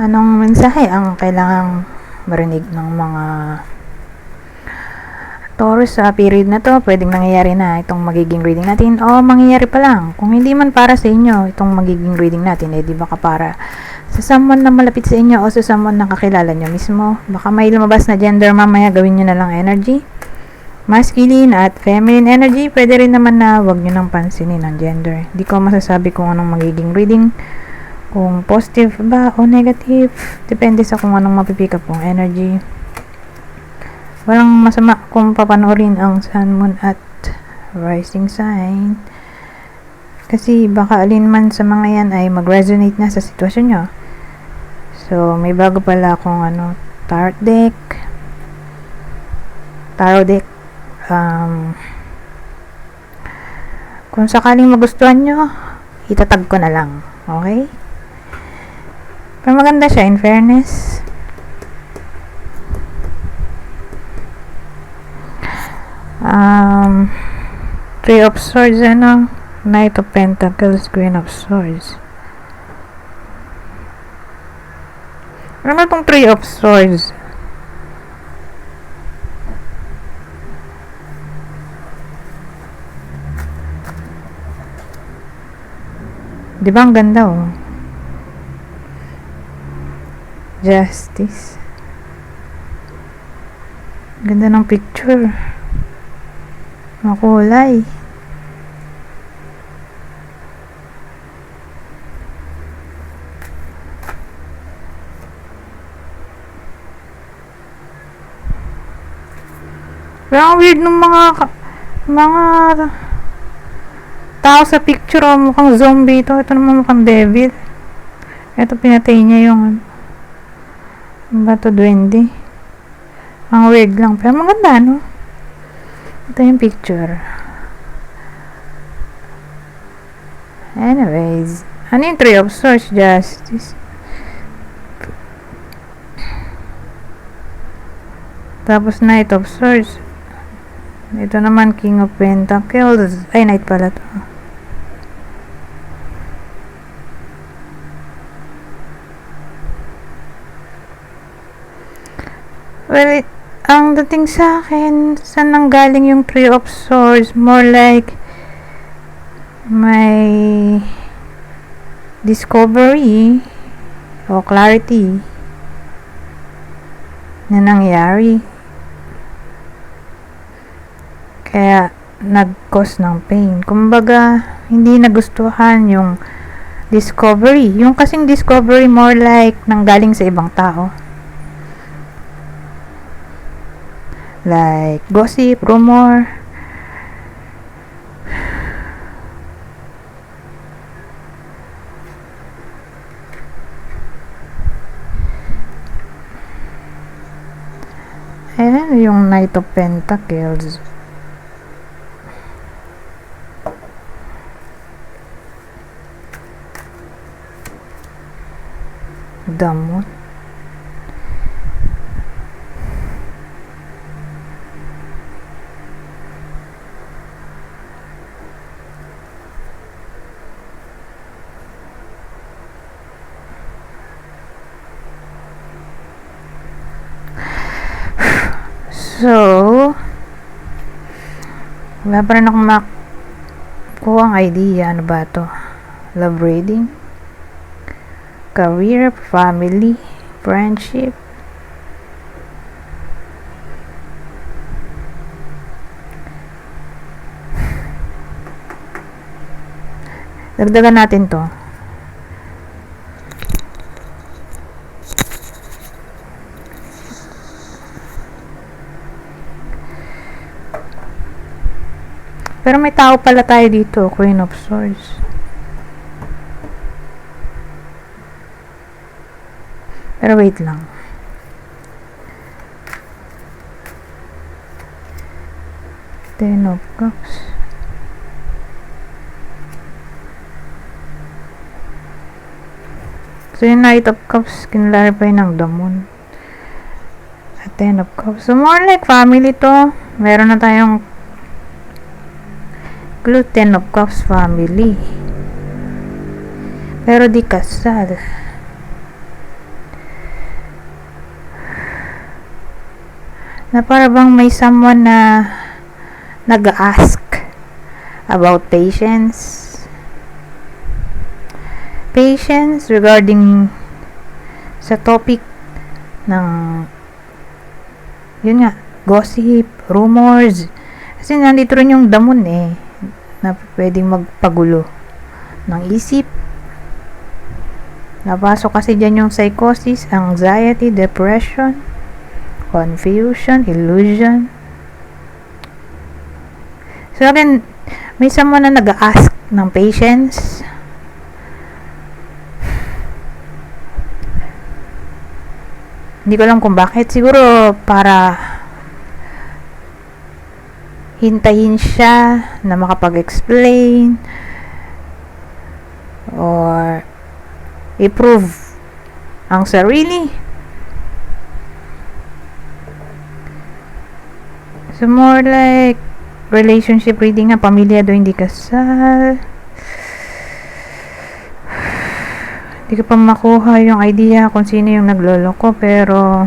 Anong mensahe ang kailangang marinig ng mga Taurus sa period na to? Pwedeng nangyayari na itong magiging reading natin o mangyayari pa lang. Kung hindi man para sa inyo itong magiging reading natin, di baka para sa someone na malapit sa inyo o sa someone na kakilala nyo mismo. Baka may lumabas na gender mamaya, gawin nyo na lang energy. Masculine at feminine energy, pwede rin naman na wag nyo nang pansinin ang gender. Di ko masasabi kung anong magiging reading, kung positive ba o negative, depende sa kung anong mapipick up kong energy. Walang masama kung papanoorin ang sun, moon at rising sign, kasi baka alin man sa mga yan ay mag-resonate na sa sitwasyon nyo. So may bago pala akong tarot deck. Kung sakaling magustuhan nyo, itatag ko na lang, okay? Pero maganda siya, in fairness. Three of Swords, Knight of Pentacles, Queen of Swords. Ano tong Three of Swords? Diba ang ganda, oh? Justice. Ganda ng picture. Makulay. Pero ang weird ng mga tao sa picture, oh, mukhang zombie ito. Ito naman mukhang devil. Ito pinatay niya yung bato duwende. Ang weird lang. Pero maganda, no? Ito yung picture. Anyways, ano yung Three of Swords? Justice. Tapos Knight of Swords. Ito naman King of Pentacles. Ay, Knight pala to. Well, ang dating sa akin, saan nanggaling yung Three of Swords? More like may discovery o clarity na nangyari. Kaya nag-cause ng pain. Kumbaga, hindi nagustuhan yung discovery. Yung kasing discovery more like nanggaling sa ibang tao. Like gossip, rumor. Ayan yung Knight of Pentacles. Damot. So, wala pa rin akong makuha ang idea. Ano ba to? Love reading, career, family, friendship. Dagdagan natin to. Pero may tao pala tayo dito, Queen of Swords. Pero wait lang. Ten of Cups. So yung Knight of Cups, kinlarify ng the Moon. At Ten of Cups. So more like family to. Meron na tayong clue, Ten of Cups, family. Pero di kasal. Na para bang may someone na nag-ask about patience regarding sa topic ng yun nga, gossip, rumors. Kasi nandito rin yung damon na pwedeng magpagulo ng isip. Napasok kasi dyan yung psychosis, anxiety, depression, confusion, illusion. So again, may someone na nag-ask ng patience. Hindi ko alam kung bakit. Siguro para hintayin siya na makapag-explain or i-prove ang sarili. So more like relationship reading nga, pamilya do hindi kasal. Hindi ko pa makuha yung idea kung sino yung nagloloko, pero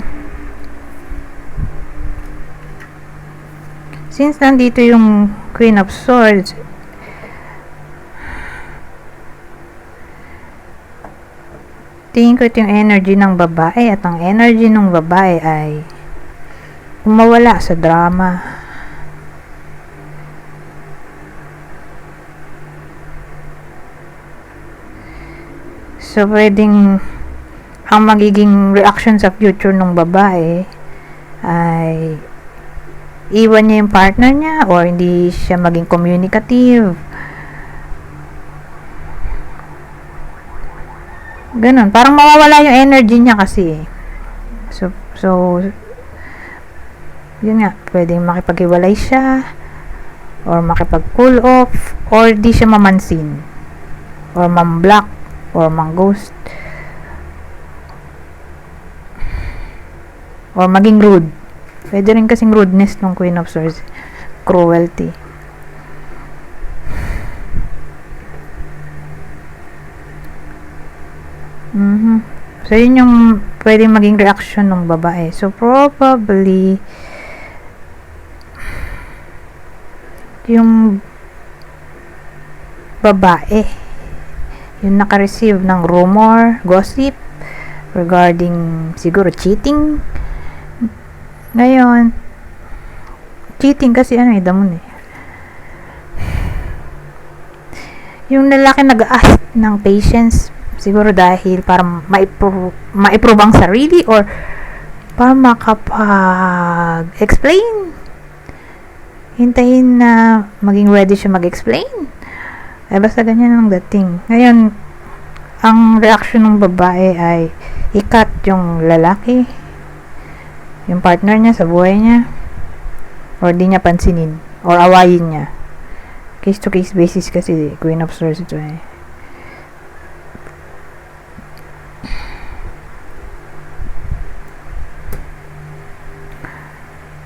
since nandito yung Queen of Swords, tingin ko ito yung energy ng babae, at ang energy ng babae ay umawala sa drama. So, pwedeng ang magiging reaction sa future ng babae ay iwan niya yung partner niya or hindi siya maging communicative. Ganon. Parang mawawala yung energy niya kasi. So yun nga. Pwedeng makipag-iwalay siya or makipag-cool off or di siya mamansin or mam-block or mang-ghost or maging rude. Pwede rin kasing rudeness ng Queen of Swords, cruelty. So yun yung pwedeng maging reaction ng babae. So probably yung babae yung naka-receive ng rumor, gossip regarding siguro cheating. Ngayon, cheating kasi damon yung lalaki nag-ask ng patience siguro dahil para ma-improve ang sarili or para makapag-explain. Hintayin na maging ready siya mag-explain. Basta ganyan ang dating. Ngayon, ang reaction ng babae ay i-cut yung lalaki, yung partner niya sa buhay niya, or di niya pansinin, or awayin niya. Case to case basis kasi Queen of Swords ito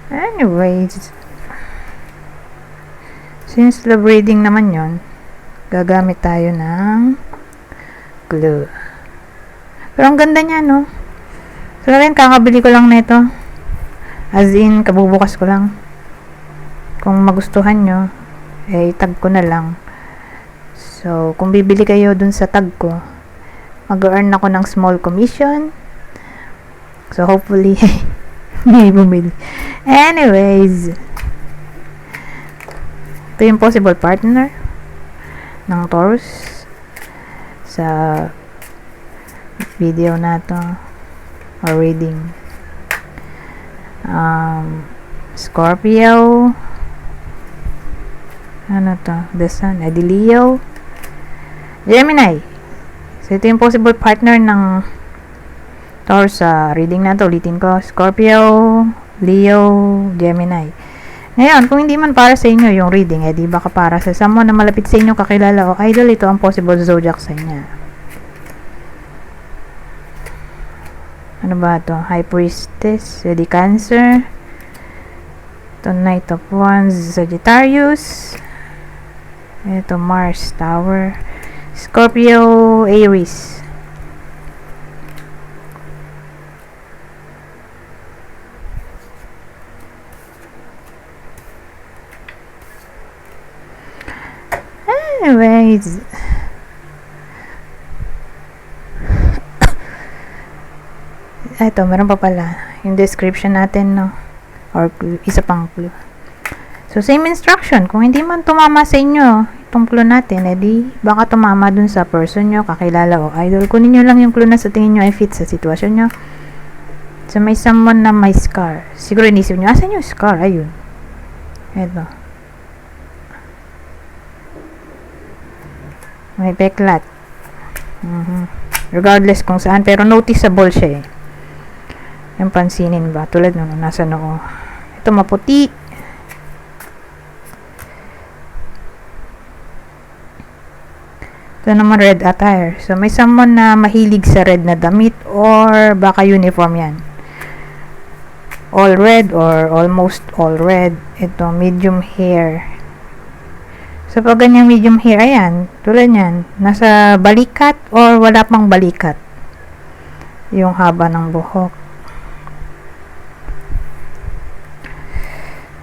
Anyways, since love reading naman yon, gagamit tayo ng glue. Pero ang ganda niya, no? So, rin, kakabili ko lang nito. As in, kabubukas ko lang. Kung magustuhan nyo, tag ko na lang. So, kung bibili kayo dun sa tag ko, mag-earn ako ng small commission. So, hopefully, may bumili. Anyways, ito yung possible partner ng Taurus sa video na to or reading. Scorpio, ano to, the Sun, Leo, Gemini. So ito yung possible partner ng Taurus sa reading na to. Ulitin ko, Scorpio, Leo, Gemini. Ngayon, kung hindi man para sa inyo yung reading, di baka para sa someone na malapit sa inyo, kakilala o idol, ito ang possible zodiac sign niya. Ano ba ito? High Priestess, di Cancer. Ito, Knight of Wands, Sagittarius. Ito, Mars, Tower. Scorpio, Aries. Anyways, ito, meron pa pala yung description natin, no? Or isa pang clue. So, same instruction. Kung hindi man tumama sa inyo itong clue natin, edi baka tumama dun sa person nyo, kakilala o idol. Kunin nyo lang yung clue na sa tingin nyo ay fit sa sitwasyon nyo. So, may someone na may scar. Siguro inisip nyo, asan yung scar? Ayun. Ito. May peklat. Regardless kung saan, pero noticeable siya eh. Yung pansinin ba? Tulad nung nasa noo. Ito maputi. Ito naman red attire. So, may someone na mahilig sa red na damit or baka uniform yan. All red or almost all red. Ito, medium hair. So, pag ganyang medium hair, ayan, tulad yan, nasa balikat or wala pang balikat. Yung haba ng buhok.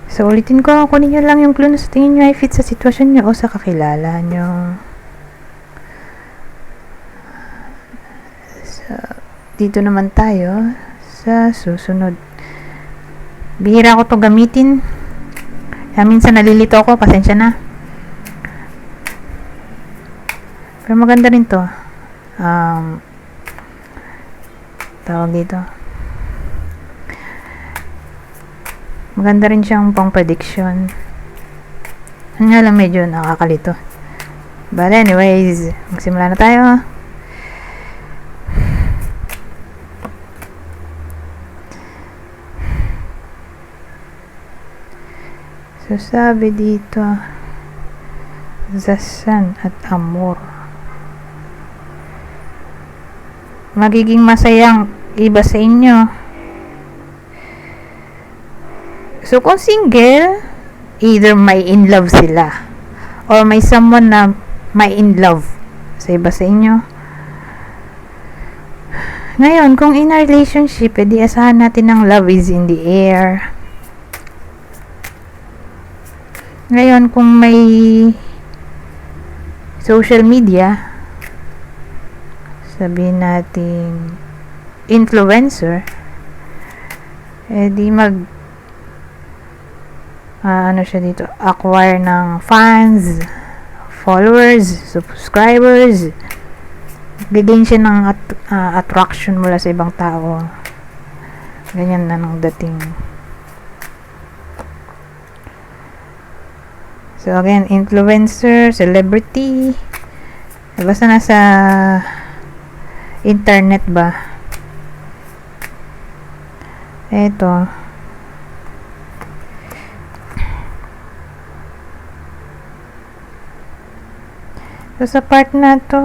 So, ulitin ko, kunin nyo lang yung clue na sa tingin nyo ay fit sa sitwasyon nyo o sa kakilala nyo. So, dito naman tayo sa susunod. Bihira ko to gamitin. Kaya minsan nalilito ako, pasensya na. Pero maganda rin to. Tawag dito. Maganda rin siyang pang prediction. Ano nga lang medyo nakakalito. But anyways, magsimula na tayo. So sabi dito, Zasan at Amor. Magiging masayang iba sa inyo. So, kung single, either may in love sila or may someone na may in love sa iba sa inyo. Ngayon, kung in a relationship, edi asahan natin ng love is in the air. Ngayon, kung may social media, sabihin natin influencer, edi ano siya dito, acquire ng fans, followers, subscribers, bigyan siya ng attraction mula sa ibang tao. Ganyan na nung dating. So again, influencer, celebrity, basta nasa internet ba. Eto. So, sa part na to,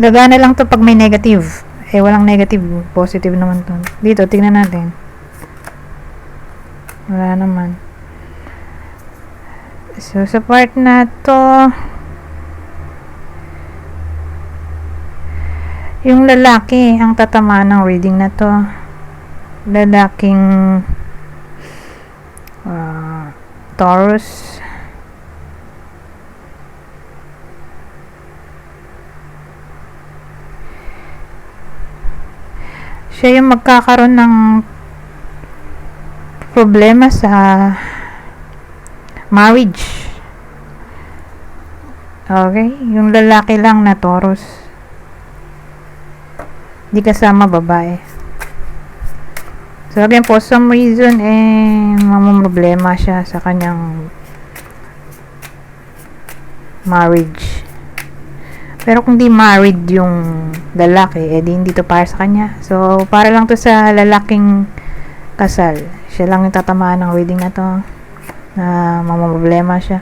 gagana lang to pag may negative. Eh, walang negative. Positive naman to. Dito, tingnan natin. Wala naman. So, sa part na to, yung lalaki ang tatamaan ng reading na to. Lalaking Taurus. Siya yung magkakaroon ng problema sa marriage. Okay? Yung lalaki lang na Taurus. Di kasama babae. So again, for some reason, mamumroblema siya sa kanyang marriage. Pero kung di married yung lalaki, di hindi to para sa kanya. So, para lang to sa lalaking kasal. Siya lang yung tatamaan ng reading na to. Na mamumroblema siya.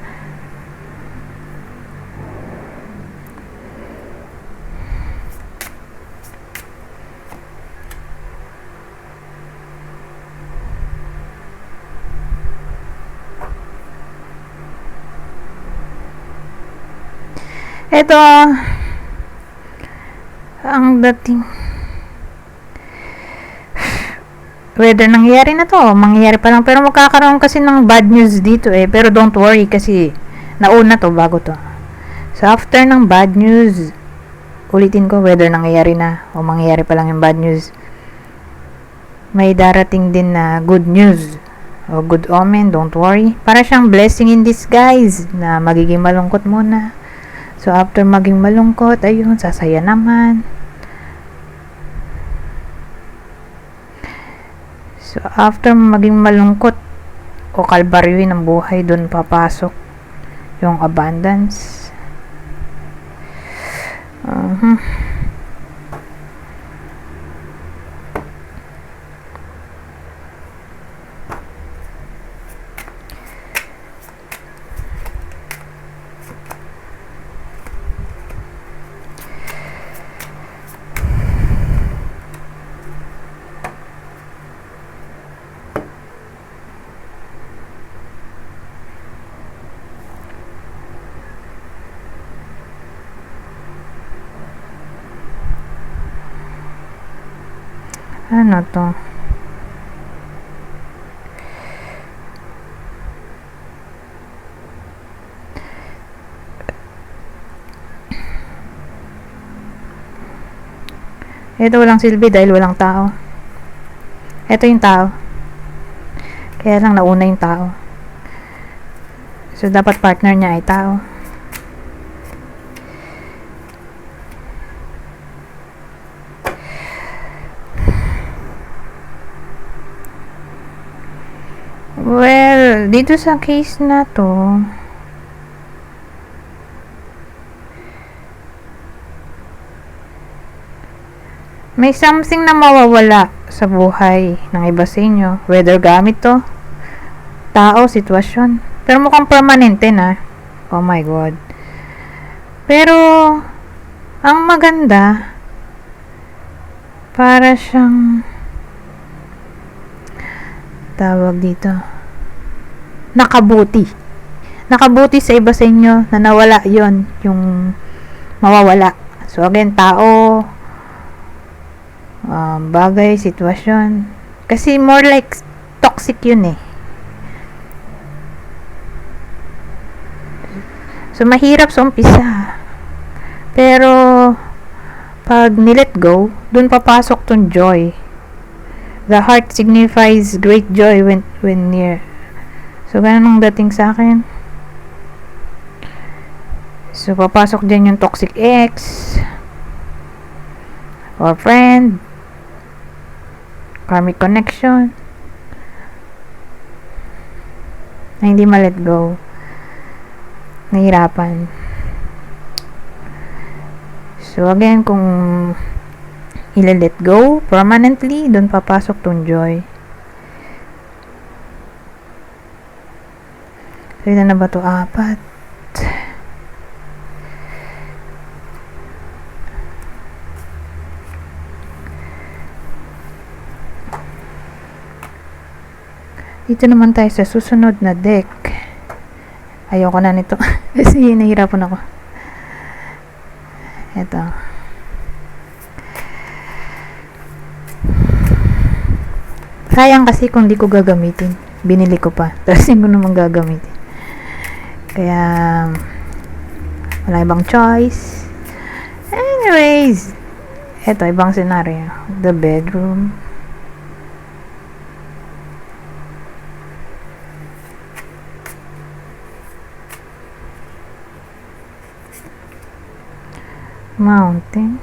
Ito, ang dating whether nangyayari na to o mangyayari pa lang, pero magkakaroon kasi ng bad news dito pero don't worry kasi nauna to bago to. So after ng bad news, ulitin ko, whether nangyayari na o mangyayari pa lang yung bad news, may darating din na good news o good omen. Don't worry, para siyang blessing in disguise na magiging malungkot muna. So after maging malungkot, ayun, sasaya naman. So, after maging malungkot o kalbaryo ng buhay, doon papasok yung abundance. Ano to? Ito walang silbi dahil walang tao. Ito yung tao. Kaya lang nauna yung tao. So dapat partner niya ay tao. Well, dito sa case na to, may something na mawawala sa buhay ng iba sa inyo. Whether gamit to, tao, sitwasyon. Pero mukhang permanente na. Oh my God. Pero, ang maganda, para siyang tawag dito, nakabuti sa iba sa inyo na nawala yon, yung mawawala. So again, tao, bagay, sitwasyon, kasi more like toxic yun so mahirap sa umpisa, pero pag nilet go, dun papasok tong joy. The heart signifies great joy when near. So, ganun ang dating sa akin. So, papasok dyan yung toxic ex or friend, karmic connection na hindi ma-let go. Nahirapan. So, again, kung let go permanently, doon papasok tong joy. So, ilan na ba to? 4. Dito naman tayo sa susunod na deck. Ayoko na nito kasi nahihirapan ako. Ito. Sayang kasi kung di ko gagamitin. Binili ko pa. Tapos hindi ko naman gagamitin. Kaya, wala ibang choice. Anyways, eto, ibang scenario. The bedroom. Mountain.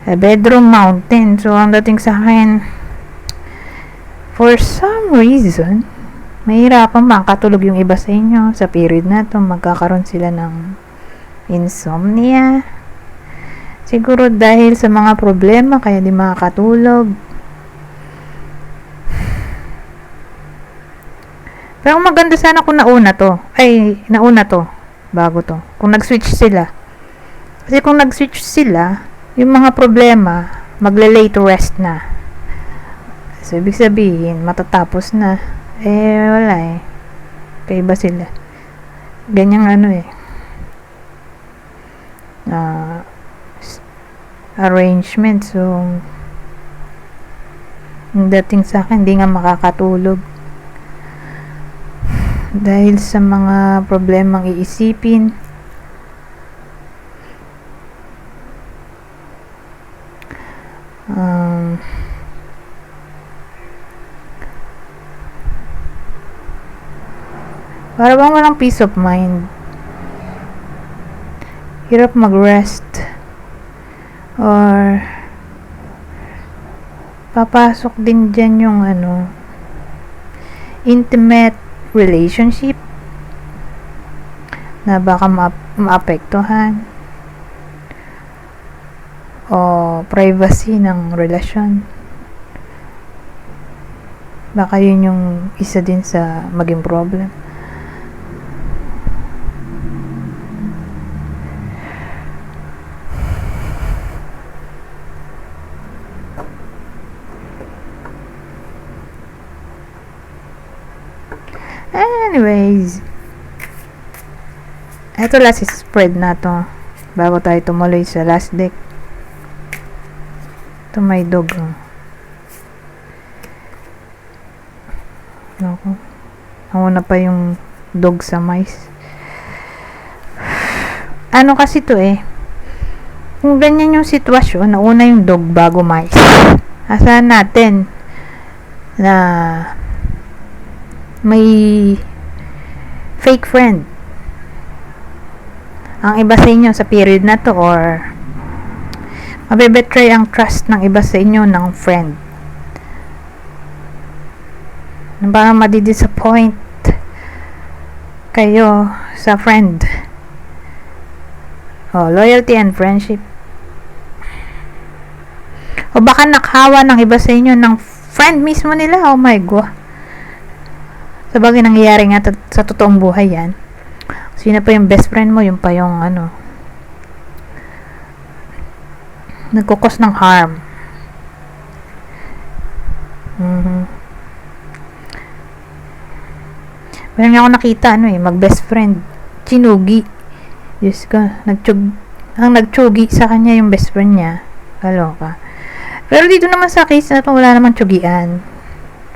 A bedroom mountain. So, ang dating sa akin, for some reason, mahirapan makatulog yung iba sa inyo. Sa period na to, magkakaroon sila ng insomnia. Siguro dahil sa mga problema, kaya di makakatulog. Pero maganda sana kung nauna to. Bago to. Kung nag-switch sila. Kasi kung nag-switch sila, yung mga problema, magle-lay to rest na. So, ibig sabihin, matatapos na. Wala kaiba sila. Ganyang arrangement. So, ang dating sa akin, hindi nga makakatulog. Dahil sa mga problemang iisipin. Para bang walang peace of mind. Hirap mag-rest. Or papasok din dyan yung intimate relationship na baka maapektuhan, o privacy ng relasyon. Baka yun yung isa din sa maging problem. Anyways, eto last spread na to bago tayo tumuloy sa last deck. Ito may dog. Naku, nauna pa yung dog sa mice. Ano kasi to kung ganyan yung sitwasyon, nauna yung dog bago mice. Asahan natin na may fake friend ang iba sa inyo sa period na to, or mabebetray ang trust ng iba sa inyo ng friend. Parang madi-disappoint kayo sa friend. Loyalty and friendship. O baka nakawa ng iba sa inyo ng friend mismo nila. Oh my God. Sabagay nangyayari nga sa totoong buhay yan. Sino pa yung best friend mo? Yung pa yung nagkukos ng harm. Meron nga ako nakita mag best friend, chinugi. Diyos ko, nagtsugi sa kanya yung best friend niya. Kaloka. Pero dito naman sa case na ito, wala namang tsugian.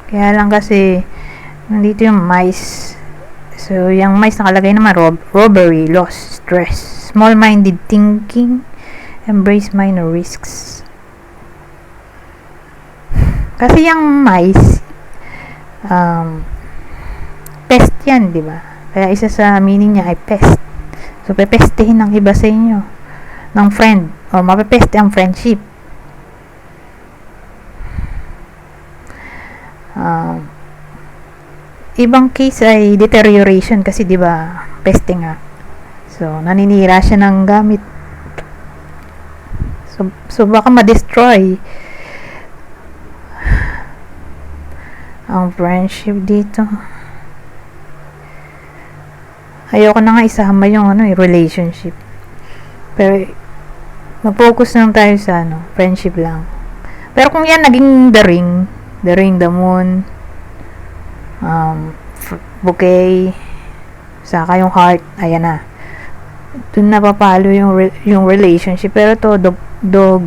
Kaya lang kasi nandito yung mice. So, yung mice nakalagay naman, robbery, loss, stress, small-minded thinking, embrace minor risks. Kasi yung mice, pest yan, di ba? Kaya isa sa meaning niya ay pest. So, pepestehin ng iba sa inyo, ng friend, o mapepeste ang friendship. Ibang case ay deterioration kasi 'di ba, peste nga. So, naninira siya ng gamit. So baka ma-destroy ang friendship dito. Ayoko na nga isama yung relationship. Pero mag-focus lang tayo sa friendship lang. Pero kung yan naging the ring, the moon, bouquet, saka yung heart, ayan na, dun napapalo yung relationship. Pero to dog,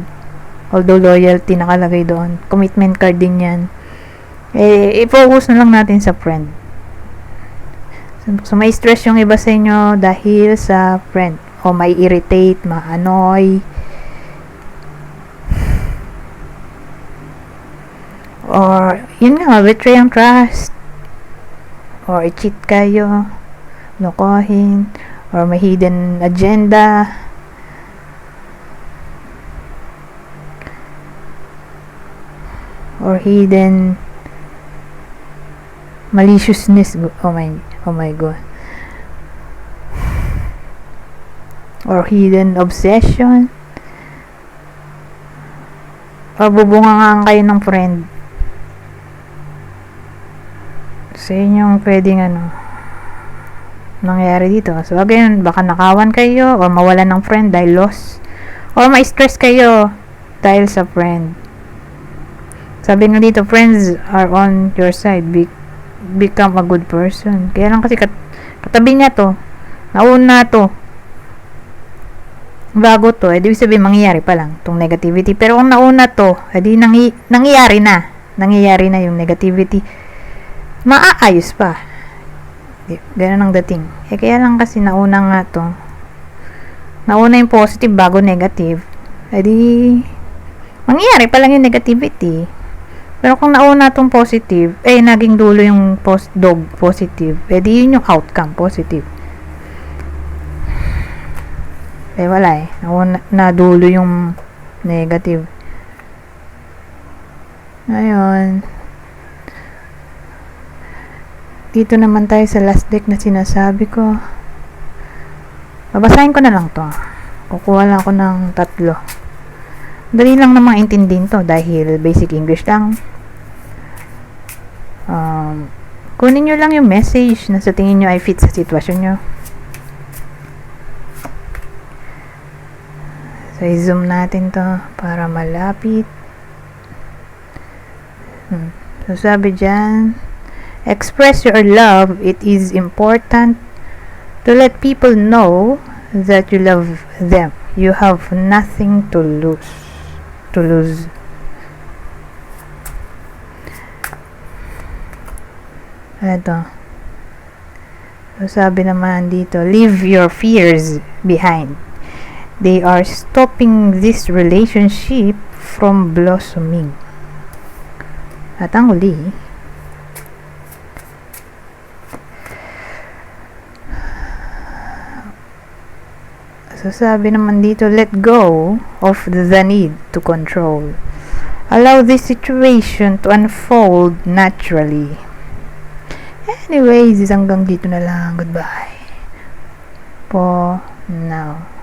although loyalty nakalagay doon, commitment card din yan, i-focus na lang natin sa friend. So may stress yung iba sa inyo dahil sa friend, o may irritate, ma-annoy, or yun nga, betray ang trust, or i-cheat kayo, lokohin, or may hidden agenda, or hidden maliciousness. Oh my God. Or hidden obsession, or bubungangaan kayo ng friend. Sa inyong pwedeng nangyari dito. So again, baka nakawan kayo, or mawalan ng friend dahil loss, or ma-stress kayo dahil sa friend. Sabi nga dito, friends are on your side, become a good person. Kaya lang kasi katabi niya to, nauna to, bago to, edi sabihin mangyayari pa lang tong negativity. Pero kung nauna to, edi nangyayari na yung negativity. Maaayos pa. Ganun ang dating. Kaya lang kasi nauna nga to. Nauna yung positive bago negative. Edi mangyayari pa lang yung negativity. Pero kung nauna tong positive, naging dulo yung positive. Edi yun yung outcome, positive. Wala nadulo yung negative. Ayun. Dito naman tayo sa last deck na sinasabi ko. Babasahin ko na lang to. Kukuha lang ako ng 3. Dali lang namang intindihin to dahil basic English lang. Kunin nyo lang yung message na sa tingin nyo ay fit sa sitwasyon nyo. So, i-zoom natin to para malapit. So, sabi dyan, express your love. It is important to let people know that you love them. You have nothing to lose. Ito. So, sabi naman dito, leave your fears behind. They are stopping this relationship from blossoming. At ang huli, so sabi naman dito, let go of the need to control. Allow this situation to unfold naturally. Anyways, hanggang dito na lang. Goodbye. For now.